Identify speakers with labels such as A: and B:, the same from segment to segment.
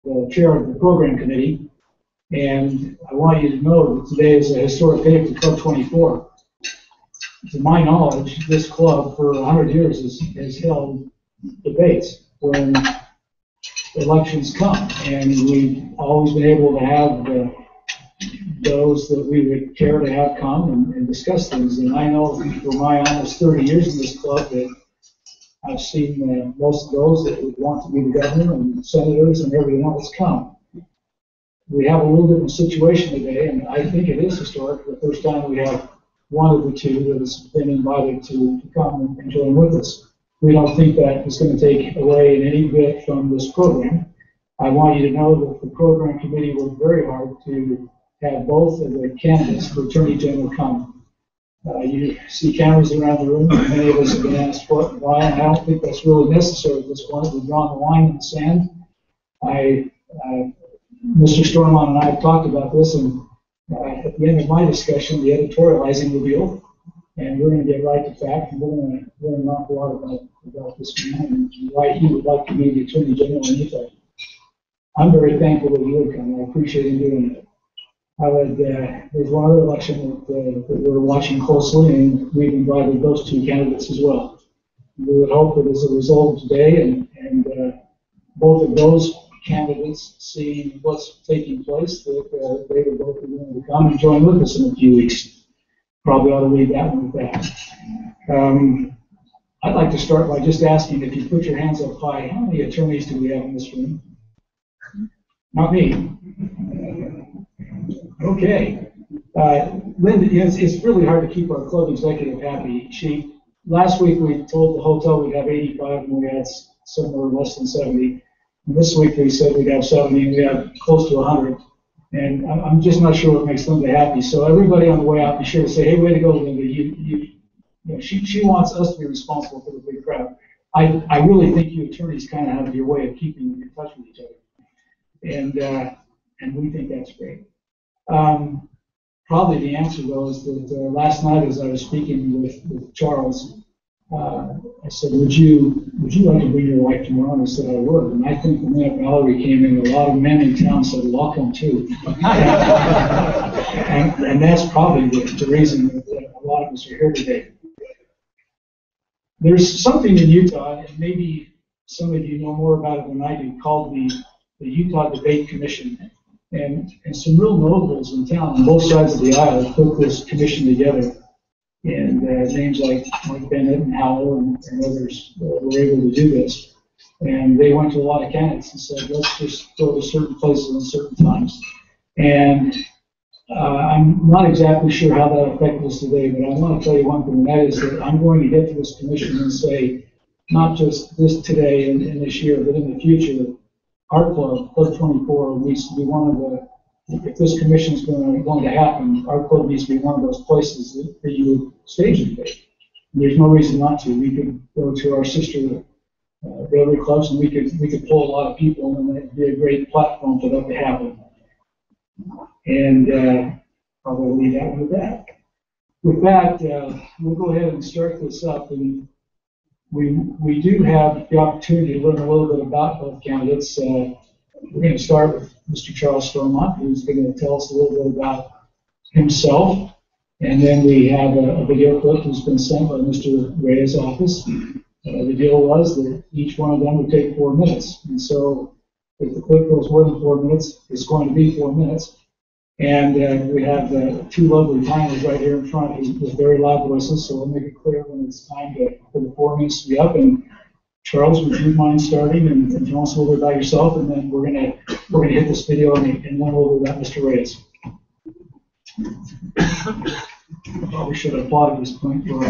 A: the chair of the program committee, and I want you to know that today is a historic day for Club 24. To my knowledge, this club for 100 years has held debates when elections come, and we've always been able to have those that we would care to have come and discuss things. And I know for my almost 30 years in this club that I've seen most of those that would want to be the governor and senators and everything else come. We have a little different situation today, and I think it is historic. For the first time we have one of the two that has been invited to come and join with us. We don't think that is going to take away in any bit from this program. I want you to know that the program committee worked very hard to have both of the candidates for Attorney General come. You see cameras around the room, and many of us have been asked what, why, and I don't think that's really necessary at this point. We've drawn the line in the sand. Mr. Stormont and I have talked about this, and at the end of my discussion, the editorializing will be over. And we're going to get right to fact, and we're going to learn an awful lot about this man and why he would like to be the Attorney General in Utah. I'm very thankful that he would come. I appreciate him doing it. There's one other election that we're watching closely, and we've invited those two candidates as well. We would hope that as a result of today and both of those candidates see what's taking place, that they would both be willing to come and join with us in a few weeks. Probably ought to leave that one with that. I'd like to start by just asking if you put your hands up high, how many attorneys do we have in this room? Not me. Okay. Linda, it's really hard to keep our club executive happy. Last week we told the hotel we'd have 85 and we had somewhere less than 70. And this week we said we'd have 70 and we have close to 100. And I'm just not sure what makes Linda happy. So everybody on the way out, be sure to say, hey, way to go, Linda. She wants us to be responsible for the big crowd. I really think you attorneys kind of have your way of keeping in touch with each other. And we think that's great. Probably the answer, though, is that last night as I was speaking with Charles, I said, would you like to bring your wife tomorrow? And he said, I would. And I think the minute Valerie came in, a lot of men in town said, welcome too. and that's probably the reason that a lot of us are here today. There's something in Utah, and maybe some of you know more about it than I do, called the Utah Debate Commission. And some real notables in town on both sides of the aisle put this commission together. And names like Mike Bennett and Howell and others were able to do this. And they went to a lot of candidates and said, let's just go to certain places at certain times. And I'm not exactly sure how that affected us today, but I want to tell you one thing, and that is that I'm going to get to this commission and say, not just this today and this year, but in the future, our club, Club 24, needs to be one of the, if this commission is going to happen, our club needs to be one of those places that you would stage a debate. And there's no reason not to. We could go to our sister Rotary clubs and we could pull a lot of people, and that'd be a great platform for that to happen. And probably leave that one with that. With that, we'll go ahead and start this up. And we do have the opportunity to learn a little bit about both candidates. We're going to start with Mr. Charles Stormont, who's going to tell us a little bit about himself. And then we have a video clip that's been sent by Mr. Reyes' office. The deal was that each one of them would take 4 minutes. And so if the clip goes more than 4 minutes, it's going to be 4 minutes. And we have two lovely timers right here in front with very loud voices, so we'll make it clear when it's time for the 4 minutes to be up. And Charles, would you mind starting and tell us a little bit about yourself, and then we're gonna hit this video and learn a little bit about Mr. Reyes. I probably should have applauded this point for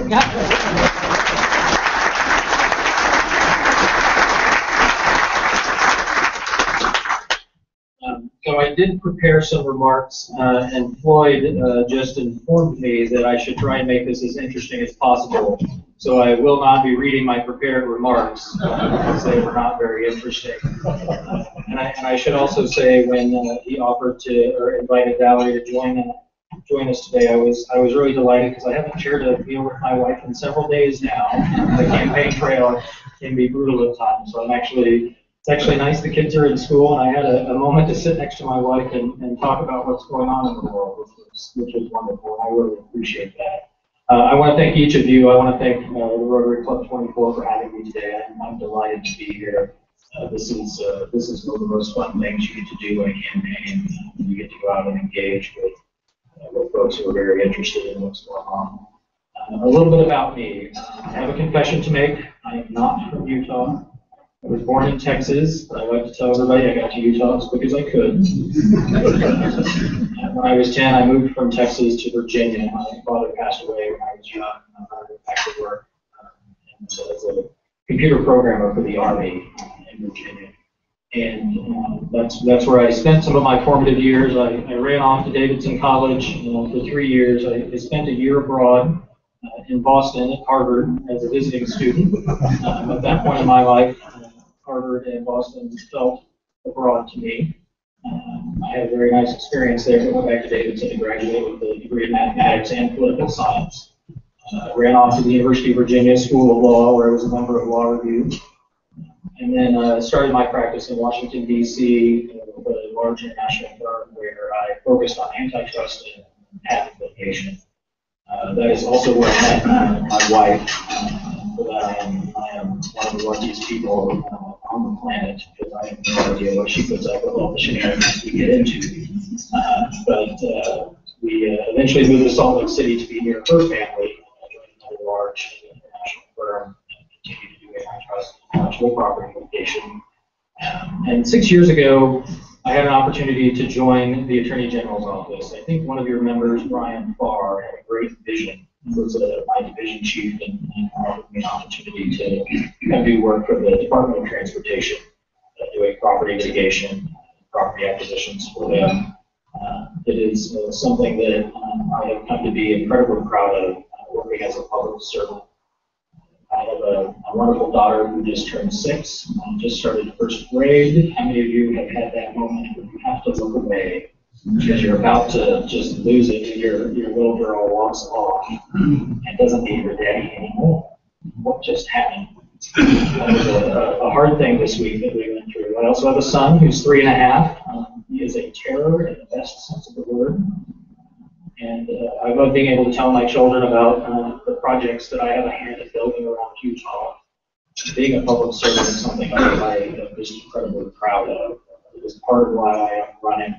B: So I did prepare some remarks, and Floyd just informed me that I should try and make this as interesting as possible. So I will not be reading my prepared remarks, because they were not very interesting. And I should also say, when he offered to, or invited Valerie to join us today, I was really delighted, because I haven't shared a meal with my wife in several days now. The campaign trail can be brutal at times, so I'm actually It's actually nice the kids are in school, and I had a moment to sit next to my wife and talk about what's going on in the world, which was wonderful, and I really appreciate that. I want to thank each of you. I want to thank the Rotary Club 24 for having me today. I'm delighted to be here. This is one of the most fun things you get to do in a campaign. You get to go out and engage with folks who are very interested in what's going on. A little bit about me. I have a confession to make. I am not from Utah. I was born in Texas, but I like to tell everybody I got to Utah as quick as I could. When I was 10, I moved from Texas to Virginia. My father passed away when I was young. I went back to work as a computer programmer for the Army in Virginia. And that's where I spent some of my formative years. I ran off to Davidson College for 3 years. I spent a year abroad in Boston at Harvard as a visiting student. At that point in my life, Harvard and Boston felt abroad to me. I had a very nice experience there. I went back to Davidson to graduate with a degree in mathematics and political science. Ran off to the University of Virginia School of Law, where I was a member of Law Review. And then started my practice in Washington, D.C., with a large international firm where I focused on antitrust and patent litigation. That is also where I met my wife. For that I am one of the luckiest people on the planet, because I have no idea what she puts up with all the shenanigans we get into. But we eventually moved to Salt Lake City to be near her family, joined another large international firm, and continued to do antitrust and intellectual property litigation. And 6 years ago, I had an opportunity to join the Attorney General's office. I think one of your members, Brian Farr, had a great vision. He was my division chief and offered me an opportunity to come do work for the Department of Transportation, doing property litigation, property acquisitions for them. It is something that I have come to be incredibly proud of, working as a public servant. I have a wonderful daughter who just turned 6, just started first grade. How many of you have had that moment where you have to look away because you're about to just lose it and your little girl walks off and doesn't need her daddy anymore? What just happened? That was a hard thing this week that we went through. I also have a son who's 3.5. He is a terror in the best sense of the word. And I love being able to tell my children about the projects that I have a hand in building around Utah. Being a public servant is something I am just incredibly proud of. It is part of why I am running.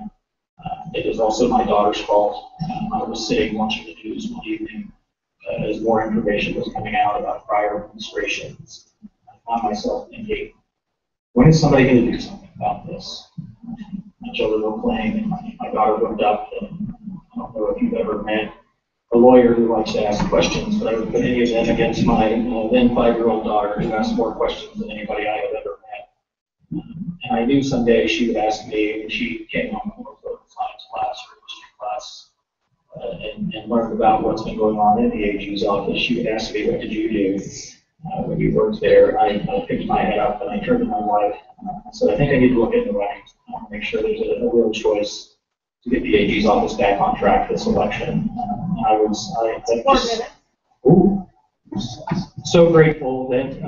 B: It is also my daughter's fault. I was sitting watching the news one evening as more information was coming out about prior administrations. I found myself thinking, when is somebody going to do something about this? My children were playing, and my daughter looked up, and I don't know if you've ever met a lawyer who likes to ask questions, but I would put any of them against my then 5-year-old daughter, who asked more questions than anybody I have ever met. And I knew someday she would ask me, when she came home from her political science class or history class, and learned about what's been going on in the AG's office, she would ask me, what did you do when you worked there? I picked my head up and I turned to my wife. So I think I need to look into running, make sure there's a real choice to get the AG's office back on track this election. I just, ooh, so grateful that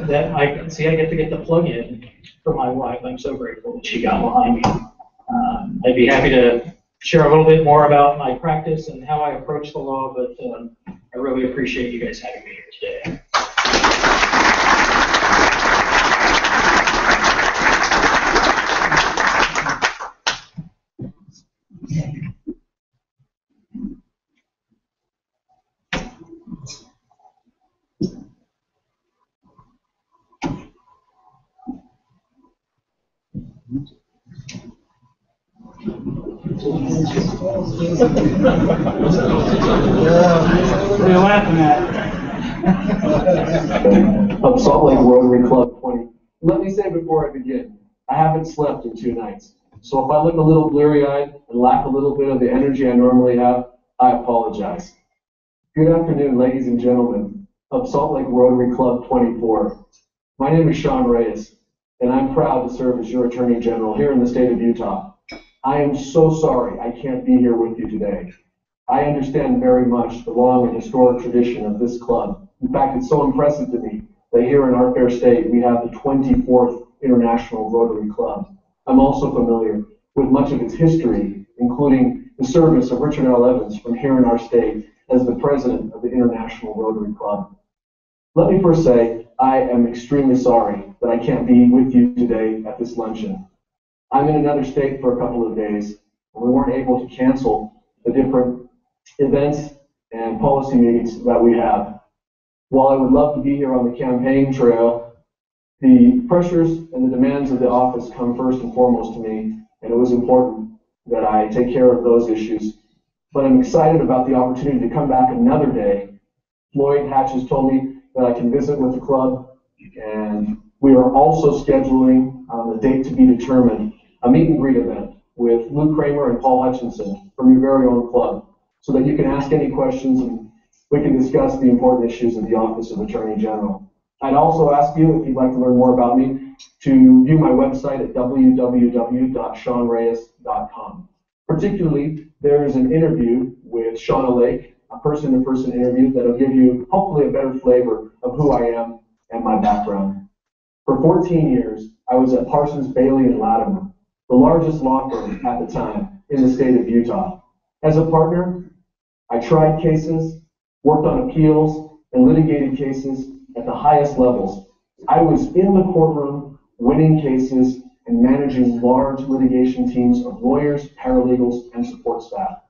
B: that I get to get the plug-in for my wife. I'm so grateful that she got behind me. I'd be happy to share a little bit more about my practice and how I approach the law, but I really appreciate you guys having me here today.
A: What are you laughing at?
C: Of Salt Lake Rotary Club 20. Let me say before I begin, I haven't slept in 2 nights. So if I look a little bleary-eyed and lack a little bit of the energy I normally have, I apologize. Good afternoon, ladies and gentlemen of Salt Lake Rotary Club 24. My name is Sean Reyes, and I'm proud to serve as your Attorney General here in the state of Utah. I am so sorry I can't be here with you today. I understand very much the long and historic tradition of this club. In fact, it's so impressive to me that here in our fair state, we have the 24th International Rotary Club. I'm also familiar with much of its history, including the service of Richard L. Evans from here in our state as the president of the International Rotary Club. Let me first say, I am extremely sorry that I can't be with you today at this luncheon. I'm in another state for a couple of days, and we weren't able to cancel the different events and policy meetings that we have. While I would love to be here on the campaign trail, the pressures and the demands of the office come first and foremost to me, and it was important that I take care of those issues. But I'm excited about the opportunity to come back another day. Floyd Hatch has told me that I can visit with the club, and we are also scheduling on the date to be determined a meet and greet event with Luke Kramer and Paul Hutchinson from your very own club, so that you can ask any questions and we can discuss the important issues of the Office of Attorney General. I'd also ask you, if you'd like to learn more about me, to view my website at www.seanreyes.com. Particularly, there is an interview with Shauna Lake, a person-to-person interview that'll give you hopefully a better flavor of who I am and my background. For 14 years, I was at Parsons, Bailey & Latimer, the largest law firm at the time in the state of Utah. As a partner, I tried cases, worked on appeals, and litigated cases at the highest levels. I was in the courtroom winning cases and managing large litigation teams of lawyers, paralegals, and support staff.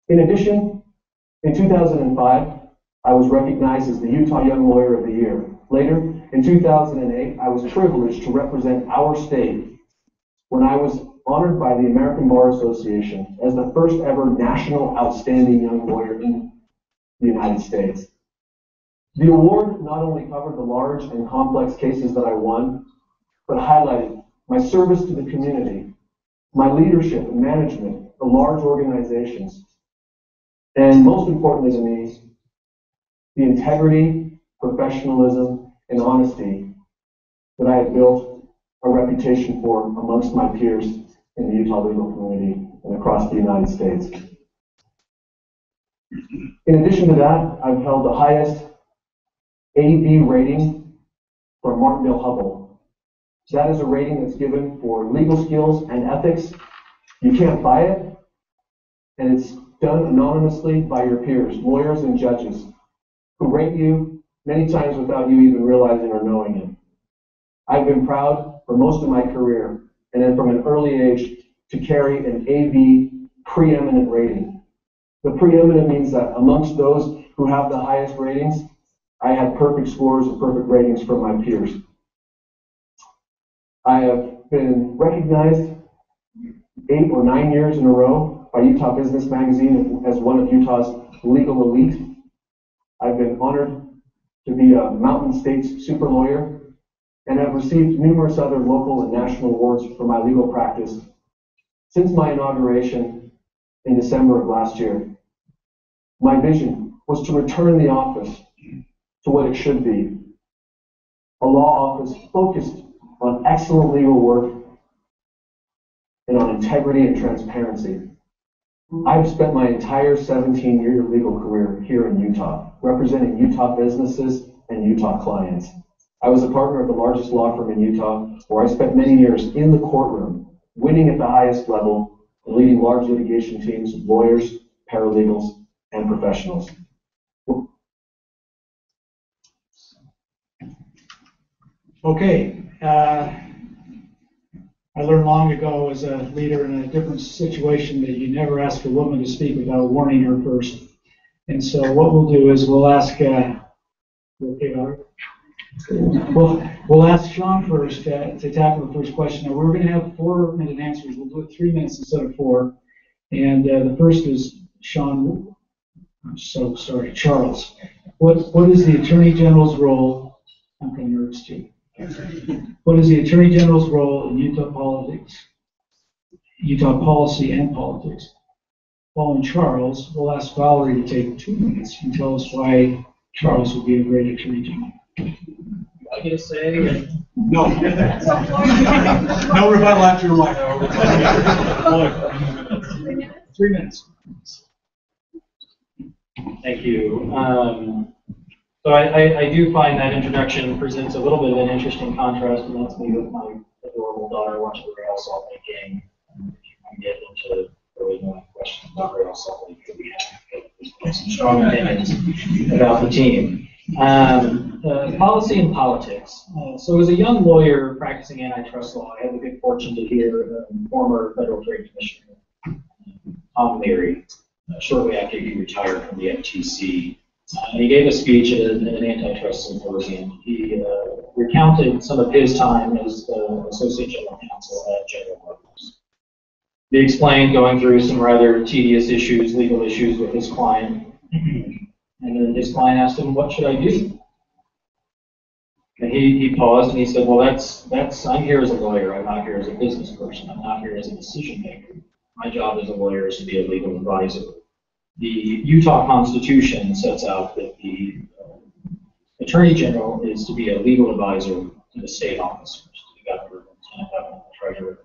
C: In addition, in 2005, I was recognized as the Utah Young Lawyer of the Year. Later, in 2008, I was privileged to represent our state when I was honored by the American Bar Association as the first ever national outstanding young lawyer in the United States. The award not only covered the large and complex cases that I won, but highlighted my service to the community, my leadership and management of large organizations, and most importantly to me, the integrity, professionalism, and honesty that I have built a reputation for amongst my peers in the Utah legal community and across the United States. In addition to that, I've held the highest AV rating from Martindale Hubbell. That is a rating that's given for legal skills and ethics. You can't buy it, and it's done anonymously by your peers, lawyers and judges, who rate you many times without you even realizing or knowing it. I've been proud for most of my career, and then from an early age, to carry an AV preeminent rating. The preeminent means that amongst those who have the highest ratings, I had perfect scores and perfect ratings from my peers. I have been recognized 8 or 9 years in a row by Utah Business Magazine as one of Utah's legal elite. I've been honored to be a Mountain States super lawyer, and have received numerous other local and national awards for my legal practice since my inauguration in December of last year. My vision was to return the office to what it should be, a law office focused on excellent legal work and on integrity and transparency. I've spent my entire 17-year legal career here in Utah, representing Utah businesses and Utah clients. I was a partner of the largest law firm in Utah, where I spent many years in the courtroom, winning at the highest level, and leading large litigation teams of lawyers, paralegals, and professionals.
A: Okay, I learned long ago as a leader in a different situation that you never ask a woman to speak without warning her first. And so what we'll do is we'll ask, we'll ask Sean first to tackle the first question. Now, we're going to have 4-minute answers. We'll do it 3 minutes instead of 4. And the first is Sean. I'm so sorry, Charles. What is the Attorney General's role? I'm kind of nervous too. What is the Attorney General's role in Utah politics, Utah policy and politics? Following Charles, we'll ask Valerie to take 2 minutes and tell us why Charles would be a great Attorney General.
B: I get to say?
D: No. No rebuttal after your wife.
A: 3 minutes.
B: Thank you. So I do find that introduction presents a little bit of an interesting contrast, and that's me with my adorable daughter watching the Reyes Salt Lake game. If you can get into really knowing questions about Reyes Salt Lake, we have some strong opinions about the team. Policy and politics. So as a young lawyer practicing antitrust law, I had the good fortune to hear former Federal Trade Commissioner Tom Leary, shortly after he retired from the FTC. He gave a speech at an antitrust symposium. He recounted some of his time as Associate General Counsel at General Motors. He explained going through some rather tedious issues, legal issues with his client. And then his client asked him, "What should I do?" And he paused and he said, "Well, I'm here as a lawyer. I'm not here as a business person. I'm not here as a decision maker. My job as a lawyer is to be a legal advisor. The Utah Constitution sets out that the Attorney General is to be a legal advisor to the state officers, to the governor, lieutenant governor, treasurer,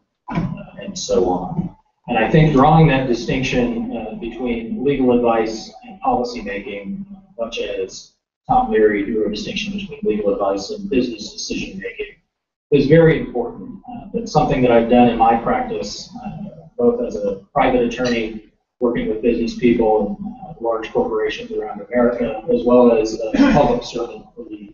B: and so on." And I think drawing that distinction between legal advice and policy making, much as Tom Leary drew a distinction between legal advice and business decision making, is very important. It's something that I've done in my practice, both as a private attorney working with business people and large corporations around America, as well as a public servant for the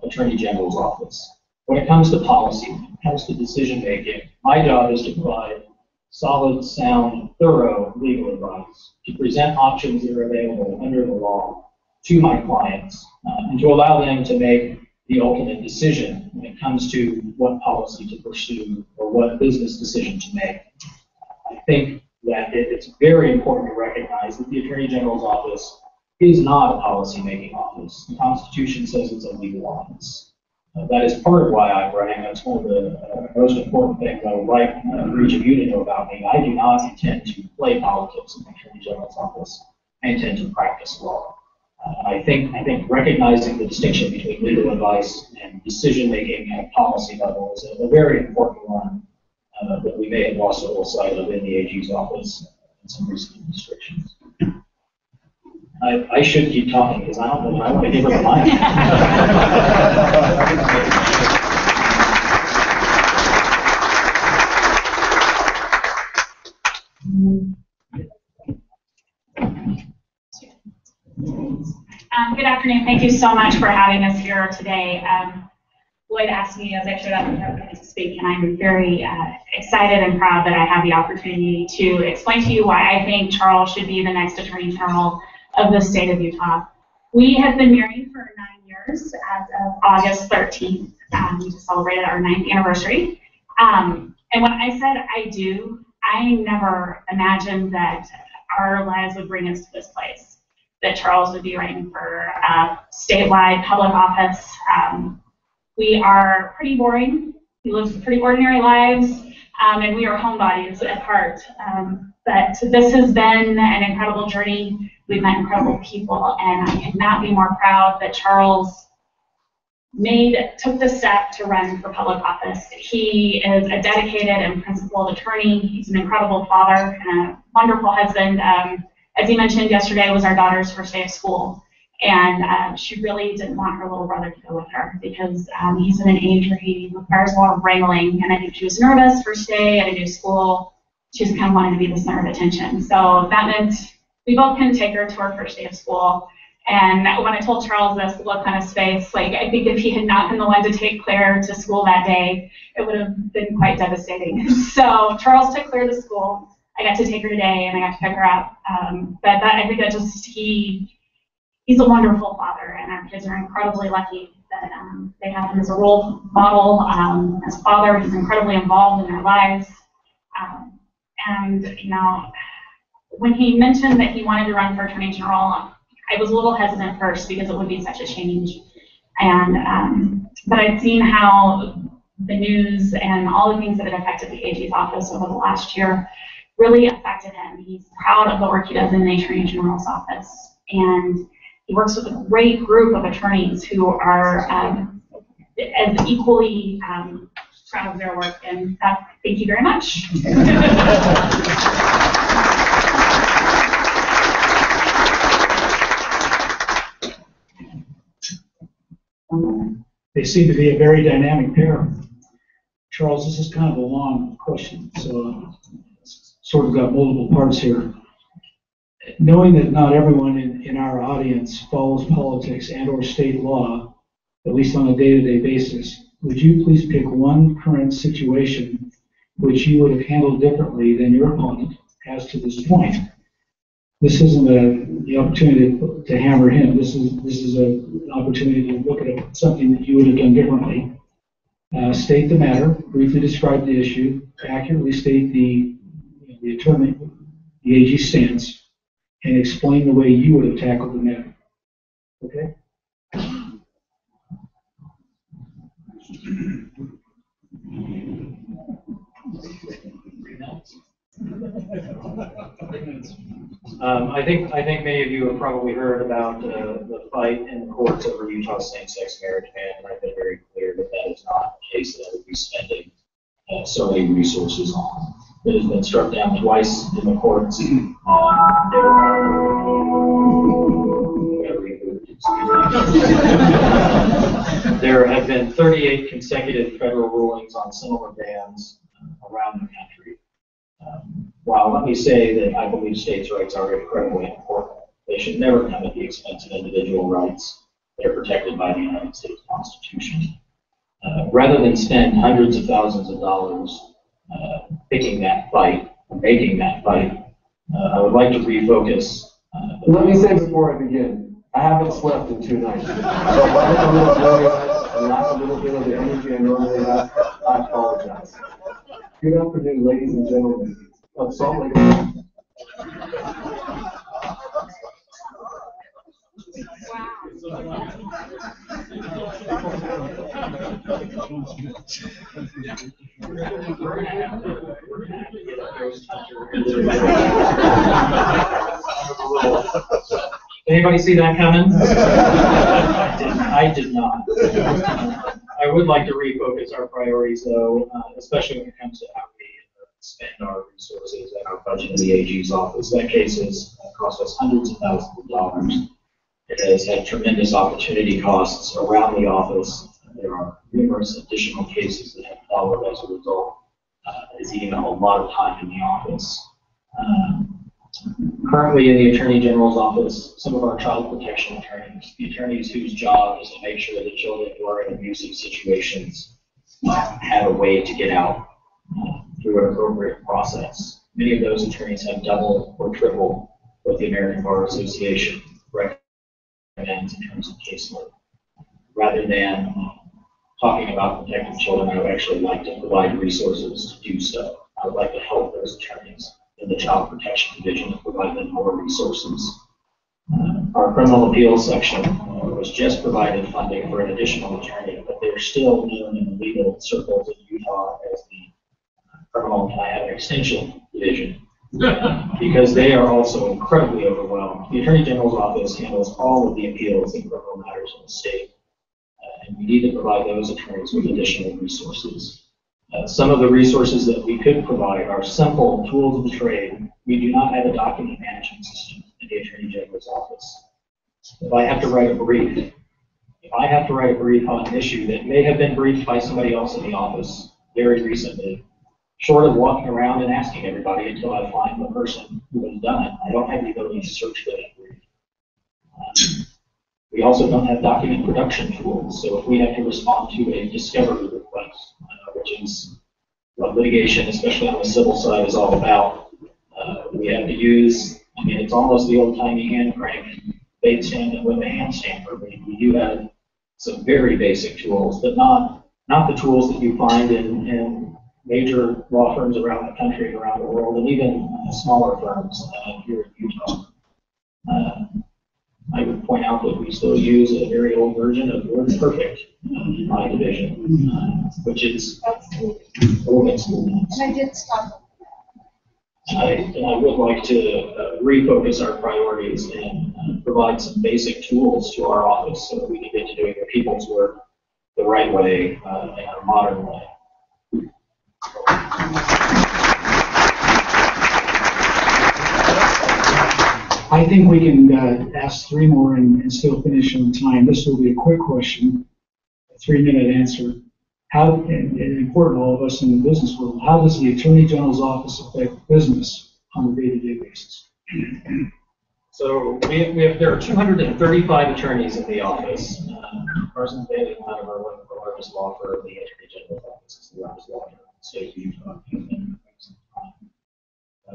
B: Attorney General's office. When it comes to policy, when it comes to decision making, my job is to provide solid, sound, thorough legal advice, to present options that are available under the law to my clients, and to allow them to make the ultimate decision when it comes to what policy to pursue or what business decision to make. I think that it's very important to recognize that the Attorney General's office is not a policy-making office. The Constitution says it's a legal office. That is part of why I'm running. That's one of the most important things I would like for each of you to know about me. I do not intend to play politics in the Attorney General's office. I intend to practice law. I think recognizing the distinction between legal advice and decision-making at policy level is a very important one that we may have lost a little sight of in the AG's office in some recent administrations. I should keep talking because I don't know if I want to give her the mic.
D: Good afternoon. Thank you so much for having us here today. Lloyd asked me as I showed up to speak, and I'm very excited and proud that I have the opportunity to explain to you why I think Charles should be the next Attorney General of the state of Utah. We have been married for 9 years as of August 13th. We just celebrated our 9th anniversary. And when I said I do, I never imagined that our lives would bring us to this place, that Charles would be running for statewide public office. We are pretty boring. We live pretty ordinary lives, and we are homebodies at heart. But this has been an incredible journey. We've met incredible people, and I could not be more proud that Charles took the step to run for public office. He is a dedicated and principled attorney. He's an incredible father and a wonderful husband. As he mentioned, yesterday was our daughter's first day of school, and she really didn't want her little brother to go with her because he's in an age where he requires a lot of wrangling, and I think she was nervous first day at a new school. She just kind of wanted to be the center of attention. So that meant we both couldn't take her to her first day of school. And when I told Charles this, the look on his face, like I think if he had not been the one to take Claire to school that day, it would have been quite devastating. So Charles took Claire to school. I got to take her today, and I got to pick her up. But I think that just he's a wonderful father, and our kids are incredibly lucky that they have him as a role model. As a father, he's incredibly involved in their lives. And you know, when he mentioned that he wanted to run for Attorney General, I was a little hesitant first because it would be such a change. And but I'd seen how the news and all the things that had affected the AG's office over the last year really affected him. He's proud of the work he does in the Attorney General's office, and he works with a great group of attorneys who are as equally proud of their work. And thank you very much.
A: They seem to be a very dynamic pair. Charles, this is kind of a long question, so sort of got multiple parts here. Knowing that not everyone in our audience follows politics and or state law, at least on a day-to-day basis, would you please pick one current situation which you would have handled differently than your opponent has to this point? This isn't the opportunity to hammer him. This is an opportunity to look at something that you would have done differently. State the matter, briefly describe the issue, accurately state the attorney, the AG stance, and explain the way you would have tackled the matter. Okay?
B: I think many of you have probably heard about the fight in the courts over Utah's same-sex marriage ban, and I've been very clear that that is not a case that I would be spending so many resources on. It has been struck down twice in the courts. There have been 38 consecutive federal rulings on similar bans around the country. While let me say that I believe states' rights are incredibly important, they should never come at the expense of individual rights that are protected by the United States Constitution. Rather than spend hundreds of thousands of dollars picking that fight, or making that fight, I would like to refocus.
C: Let me say before I begin, I haven't slept in 2 nights. So if I look a little blurry and lack a little bit of the energy I normally have, I apologize. Good afternoon, ladies and gentlemen of Salt Lake Rotary.
B: Anybody see that coming? I did not. I would like to refocus our priorities, though, especially when it comes to how we spend our resources and our budget in the AG's office. That case has cost us hundreds of thousands of dollars. It has had tremendous opportunity costs around the office. There are numerous additional cases that have followed as a result. It's eating a lot of time in the office. Currently in the Attorney General's office, some of our child protection attorneys, the attorneys whose job is to make sure that children who are in abusive situations have a way to get out through an appropriate process. Many of those attorneys have double or triple what the American Bar Association recommends in terms of caseload. Rather than talking about protecting children, I would actually like to provide resources to do so. I would like to help those attorneys in the Child Protection Division to provide them more resources. Our criminal appeals section was just provided funding for an additional attorney, but they're still known in the legal circles in Utah as the Criminal Can I Have an Extension Division, because they are also incredibly overwhelmed. The Attorney General's office handles all of the appeals in criminal matters in the state, and we need to provide those attorneys with additional resources. Some of the resources that we could provide are simple tools of the trade. We do not have a document management system in the Attorney General's office. If I have to write a brief on an issue that may have been briefed by somebody else in the office very recently, short of walking around and asking everybody until I find the person who has done it, I don't have the ability to search for that brief. We also don't have document production tools, so if we have to respond to a discovery request, which is what litigation, especially on the civil side, is all about, we have to use, it's almost the old-timey hand crank, bait stand and with a hand stamper. We do have some very basic tools, but not the tools that you find in major law firms around the country and around the world, and even smaller firms here in Utah. I would point out that we still use a very old version of WordPerfect in my division, which is a little bit slow.
E: And I did stop.
B: I would like to refocus our priorities and provide some basic tools to our office so that we can get to doing the people's work the right way in a modern way.
A: I think we can ask 3 more and still finish on time. This will be a quick question. 3-minute answer. How, and important to all of us in the business world, how does the Attorney General's office affect business on a day-to-day basis?
B: So there are 235 attorneys in the office. Carson Bailey, one of our largest law firm, the Attorney General's office is the largest law firm in the state of Utah.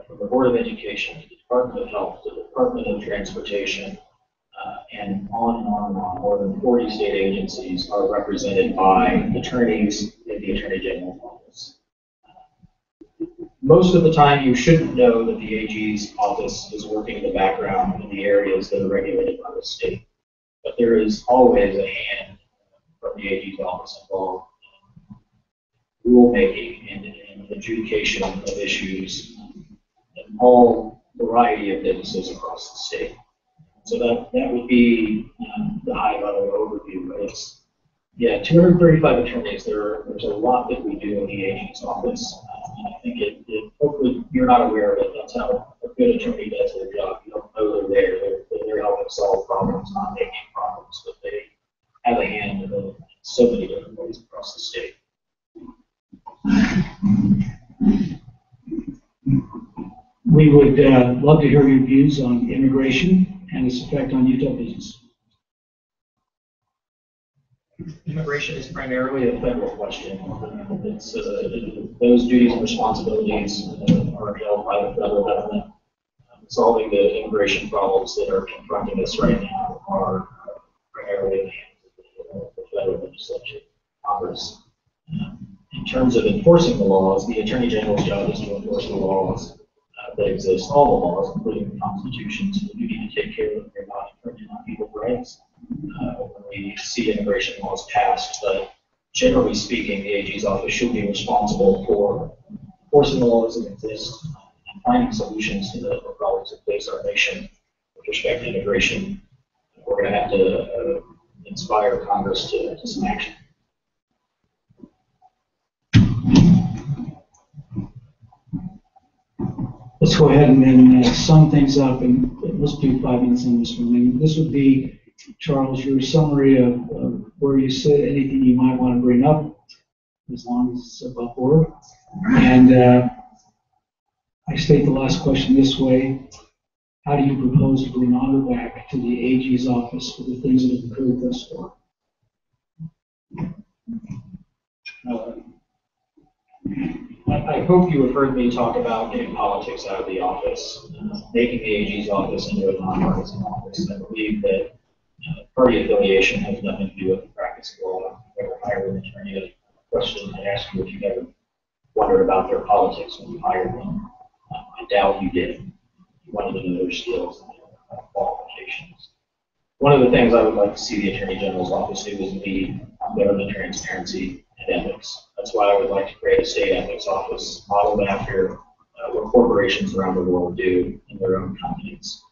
B: From the Board of Education to the Department of Health to the Department of Transportation, and on and on and on. More than 40 state agencies are represented by attorneys in the Attorney General's office. Most of the time, you shouldn't know that the AG's office is working in the background in the areas that are regulated by the state. But there is always a hand from the AG's office involved in rulemaking and adjudication of issues in all variety of businesses across the state. So that would be the high-level overview. But it's, 235 attorneys. There's a lot that we do in the AG's office. And I think hopefully you're not aware of it. That's how a good attorney does their job. You don't know they're there. They're helping solve problems, not making problems. But they have a hand in so many different ways across the state.
A: We would love to hear your views on immigration and its effect on Utah business.
B: Immigration is primarily a federal question. It's, those duties and responsibilities are held by the federal government. Solving the immigration problems that are confronting us right now are primarily in the hands of the federal legislature, Congress. In terms of enforcing the laws, the Attorney General's job is to enforce the laws that exist, all the laws, including the Constitution, so the duty to take care of them are not infringing on people's rights. When we see immigration laws passed, but generally speaking, the AG's office should be responsible for enforcing the laws that exist and finding solutions to the problems that face our nation with respect to immigration. We're going to have to inspire Congress to some action.
A: Let's go ahead and then sum things up, and let's do 5 minutes on this one. And this would be, Charles, your summary of where you sit, anything you might want to bring up, as long as it's above board. And I state the last question this way: how do you propose to bring honor back to the AG's office for the things that have occurred thus far?
B: I hope you have heard me talk about getting politics out of the office, making the AG's office into a nonpartisan office. I believe that party affiliation has nothing to do with the practice of law. If you ever hire an attorney, a question I ask you if you ever wondered about their politics when you hired them. I doubt you did. You wanted to know their skills and their qualifications. One of the things I would like to see the Attorney General's office do is lead on government transparency and ethics. That's why I would like to create a state ethics office modeled after what corporations around the world do in their own companies.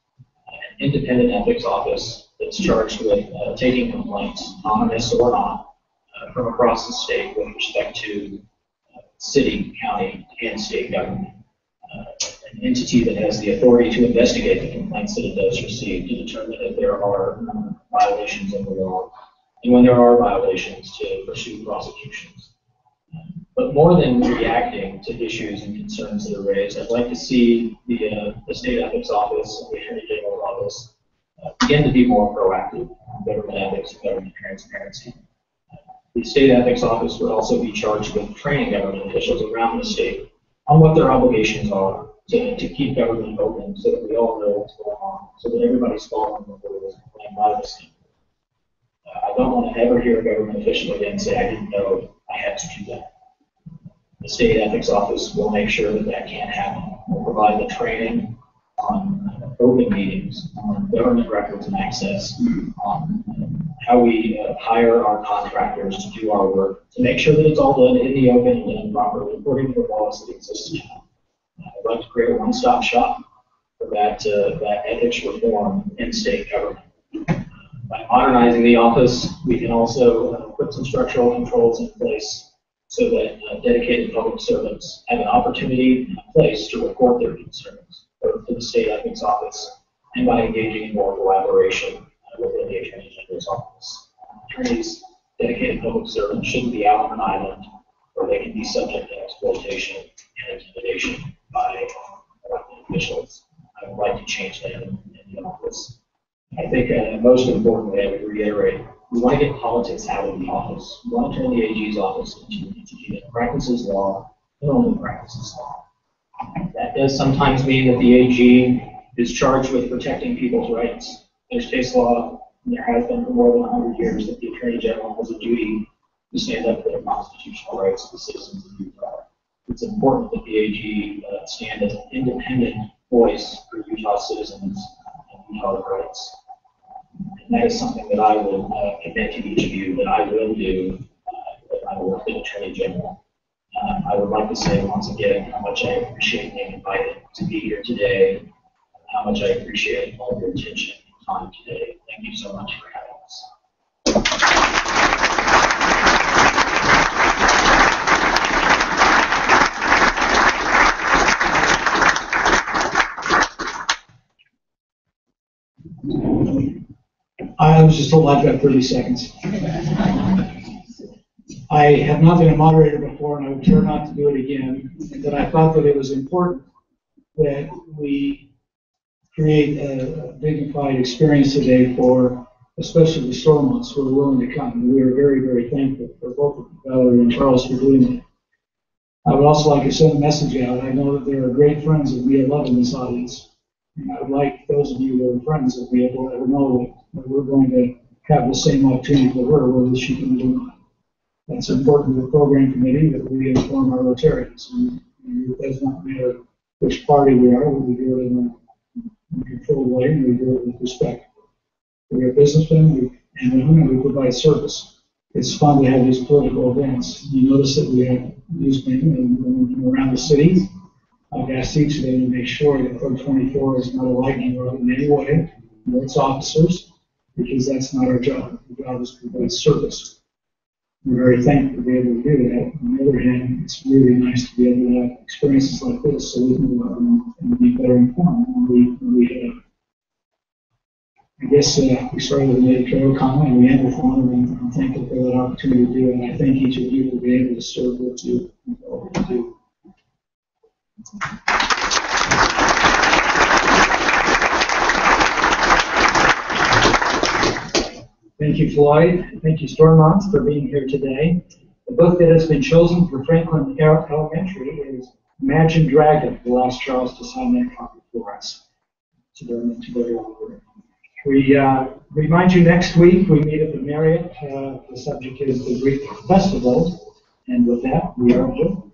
B: An independent ethics office that's charged with taking complaints, anonymous or not, from across the state with respect to city, county, and state government. An entity that has the authority to investigate the complaints that it does receive to determine if there are violations of the law, and when there are violations, to pursue prosecutions. But more than reacting to issues and concerns that are raised, I'd like to see the State Ethics Office and the Attorney General's Office begin to be more proactive on government ethics and government transparency. The State Ethics Office would also be charged with training government officials around the state on what their obligations are to keep government open so that we all know what's going on, so that everybody's following the rules and playing by the same. I don't want to ever hear a government official again say, I didn't know I had to do that. The State Ethics Office will make sure that that can't happen. We'll provide the training on open meetings, on government records and access, on how we hire our contractors to do our work, to make sure that it's all done in the open and done properly according to the laws that exist now. I'd like to create a one-stop shop for that ethics reform in state government. By modernizing the office, we can also put some structural controls in place so that dedicated public servants have an opportunity and a place to report their concerns, both to the State Ethics Office and by engaging in more collaboration within the Attorney General's Office. Attorneys dedicated public servants shouldn't be out on an island, or they can be subject to exploitation and intimidation by elected officials. I would like to change that in the office. I think most importantly, I would reiterate, we want to get politics out of the office. We want to turn the AG's office into an entity that practices law and only practices law. That does sometimes mean that the AG is charged with protecting people's rights. There's case law, and there has been for more than 100 years, that the Attorney General has a duty to stand up for the constitutional rights of the citizens of Utah. It's important that the AG stand as an independent voice for Utah citizens and Utah rights. And that is something that I will commit to each of you that I will do if I work as Attorney General. I would like to say once again how much I appreciate being invited to be here today, how much I appreciate all of your attention and time today. Thank you so much for having us.
A: I was just told I've got 30 seconds. I have not been a moderator before, and I would care not to do it again, but I thought that it was important that we create a dignified experience today for especially the Stormonts who are willing to come. And we are very, very thankful for both Valerie and Charles for doing that. I would also like to send a message out. I know that there are great friends of me I love in this audience. And I would like those of you who are friends of me to know that we're going to have the same opportunity for her, whether she can do or not. That's important to the program committee that we inform our Rotarians. And it does not matter which party we are, we do it in a controlled way, and we do it with respect. We are businessmen, and we provide service. It's fun to have these political events. You notice that we have newsmen around the city. I've asked each of them to make sure that Club 24 is not a lightning rod in any way, nor its officers, because that's not our job. The job is to provide service. We're very thankful to be able to do that. On the other hand, it's really nice to be able to have experiences like this so we can go out and be better informed. I guess we started with an editorial comment and we end with one, and I'm thankful for that opportunity to do it. And I thank each of you for being able to serve what you do.
E: Thank you, Floyd. Thank you, Stormont, for being here today. The book that has been chosen for Franklin Elementary is Imagine Dragon, the last Charles to sign that copy for us. We remind you next week we meet at the Marriott. The subject is the Greek Festival. And with that, we are adjourned.